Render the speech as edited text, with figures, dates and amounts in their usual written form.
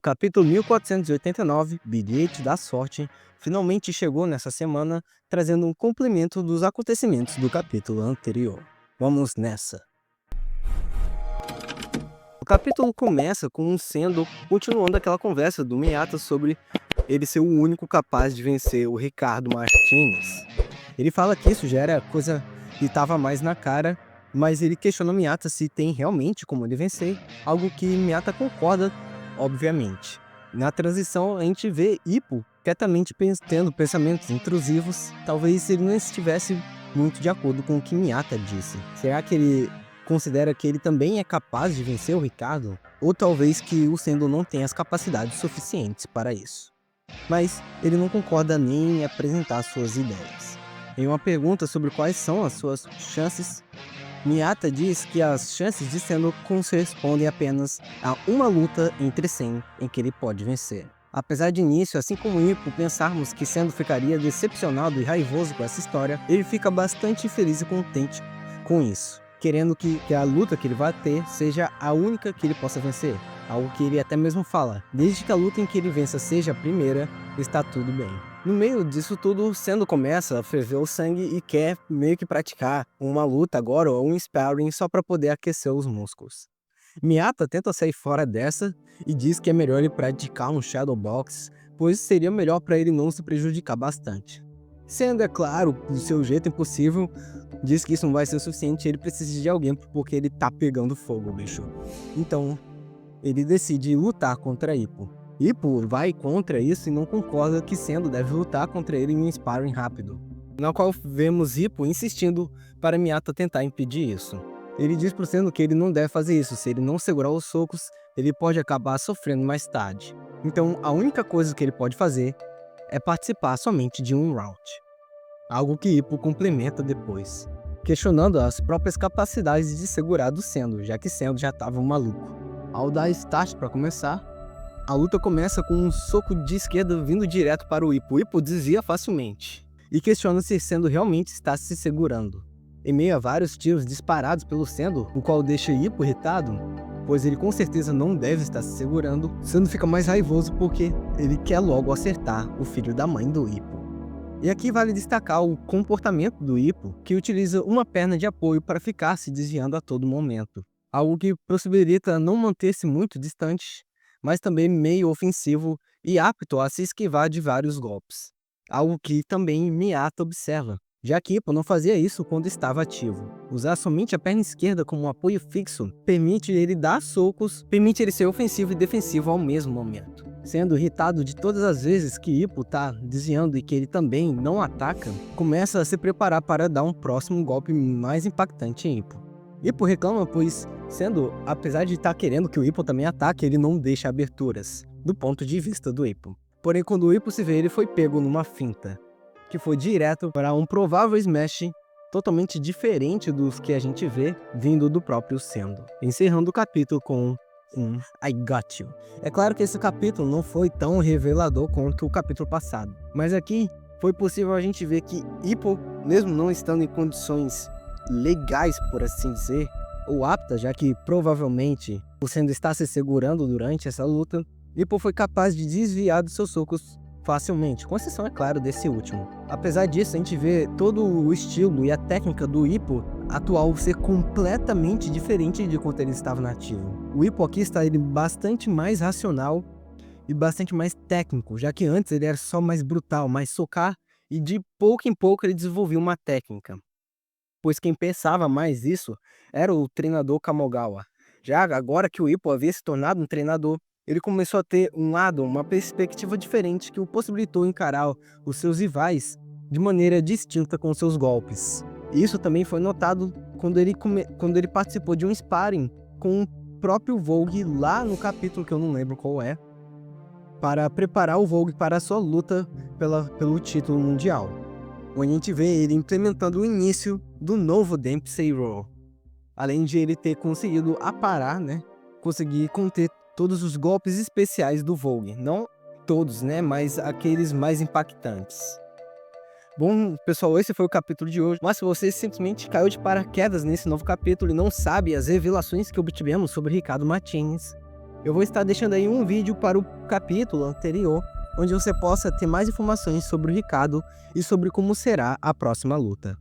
capítulo 1489, Bilhete da Sorte, finalmente chegou nessa semana, trazendo um complemento dos acontecimentos do capítulo anterior. Vamos nessa! O capítulo começa com um Sendo continuando aquela conversa do Miyata sobre ele ser o único capaz de vencer o Ricardo Martinez. Ele fala que isso já era coisa que estava mais na cara, mas ele questiona Miyata se tem realmente como ele vencer, algo que Miyata concorda, obviamente. Na transição, a gente vê Hippo quietamente tendo pensamentos intrusivos, talvez ele não estivesse muito de acordo com o que Miyata disse. Será que ele considera que ele também é capaz de vencer o Ricardo? Ou talvez que o Sendo não tenha as capacidades suficientes para isso. Mas ele não concorda nem em apresentar suas ideias. Em uma pergunta sobre quais são as suas chances, Miyata diz que as chances de Sendo correspondem apenas a uma luta entre 100 em que ele pode vencer. Apesar de início, assim como Hippo, pensarmos que Sendo ficaria decepcionado e raivoso com essa história, ele fica bastante feliz e contente com isso, querendo que a luta que ele vai ter seja a única que ele possa vencer. Algo que ele até mesmo fala: desde que a luta em que ele vença seja a primeira, está tudo bem. No meio disso tudo, Sendo começa a ferver o sangue e quer meio que praticar uma luta agora ou um sparring só para poder aquecer os músculos. Miyata tenta sair fora dessa e diz que é melhor ele praticar um Shadow Box, pois seria melhor para ele não se prejudicar bastante. Sendo, é claro, do seu jeito impossível, diz que isso não vai ser o suficiente e ele precisa de alguém porque ele tá pegando fogo, bicho. Então, ele decide lutar contra Hippo. Hippo vai contra isso e não concorda que Sendo deve lutar contra ele em um sparring rápido, na qual vemos Hippo insistindo para Miyata tentar impedir isso. Ele diz pro Sendo que ele não deve fazer isso, se ele não segurar os socos, ele pode acabar sofrendo mais tarde. Então a única coisa que ele pode fazer é participar somente de um round. Algo que Hippo complementa depois, questionando as próprias capacidades de segurar do Sendo, já que Sendo já estava maluco. Ao dar start para começar, a luta começa com um soco de esquerda vindo direto para o Hippo. O Hippo desvia facilmente e questiona se Sendo realmente está se segurando. Em meio a vários tiros disparados pelo Sendo, o qual deixa Hippo irritado, pois ele com certeza não deve estar se segurando, Sendo fica mais raivoso porque ele quer logo acertar o filho da mãe do Hippo. E aqui vale destacar o comportamento do Hippo, que utiliza uma perna de apoio para ficar se desviando a todo momento, algo que possibilita não manter-se muito distante, mas também meio ofensivo e apto a se esquivar de vários golpes. Algo que também Miyata observa, já que Hippo não fazia isso quando estava ativo. Usar somente a perna esquerda como um apoio fixo permite ele dar socos, permite ele ser ofensivo e defensivo ao mesmo momento. Sendo irritado de todas as vezes que Hippo está desviando e que ele também não ataca, começa a se preparar para dar um próximo golpe mais impactante em Hippo. Hippo reclama pois Sendo, apesar de estar querendo que o Hippo também ataque, ele não deixa aberturas, do ponto de vista do Hippo. Porém, quando o Hippo se vê, ele foi pego numa finta, que foi direto para um provável smash totalmente diferente dos que a gente vê vindo do próprio Sendo, encerrando o capítulo com um I got you. É claro que esse capítulo não foi tão revelador quanto o capítulo passado, mas aqui foi possível a gente ver que Hippo, mesmo não estando em condições legais, por assim dizer, ou apta, já que provavelmente o Sendo está se segurando durante essa luta, Hippo foi capaz de desviar dos seus socos facilmente, com exceção, é claro, desse último. Apesar disso, a gente vê todo o estilo e a técnica do Hippo atual ser completamente diferente de quando ele estava nativo. O Hippo aqui está ele bastante mais racional e bastante mais técnico, já que antes ele era só mais brutal, mais socar, e de pouco em pouco ele desenvolveu uma técnica. Pois quem pensava mais isso era o treinador Kamogawa. Já agora que o Hippo havia se tornado um treinador, ele começou a ter um lado, uma perspectiva diferente que o possibilitou encarar os seus rivais de maneira distinta com seus golpes. E isso também foi notado quando ele participou de um sparring com o próprio Vogue lá no capítulo que eu não lembro qual é, para preparar o Vogue para a sua luta pelo título mundial, onde a gente vê ele implementando o início do novo Dempsey Roll, além de ele ter conseguido aparar, conseguir conter todos os golpes especiais do Vogue, não todos, mas aqueles mais impactantes. Bom, pessoal, esse foi o capítulo de hoje, mas se você simplesmente caiu de paraquedas nesse novo capítulo e não sabe as revelações que obtivemos sobre Ricardo Martinez, Eu vou estar deixando aí um vídeo para o capítulo anterior, onde você possa ter mais informações sobre o Ricardo e sobre como será a próxima luta.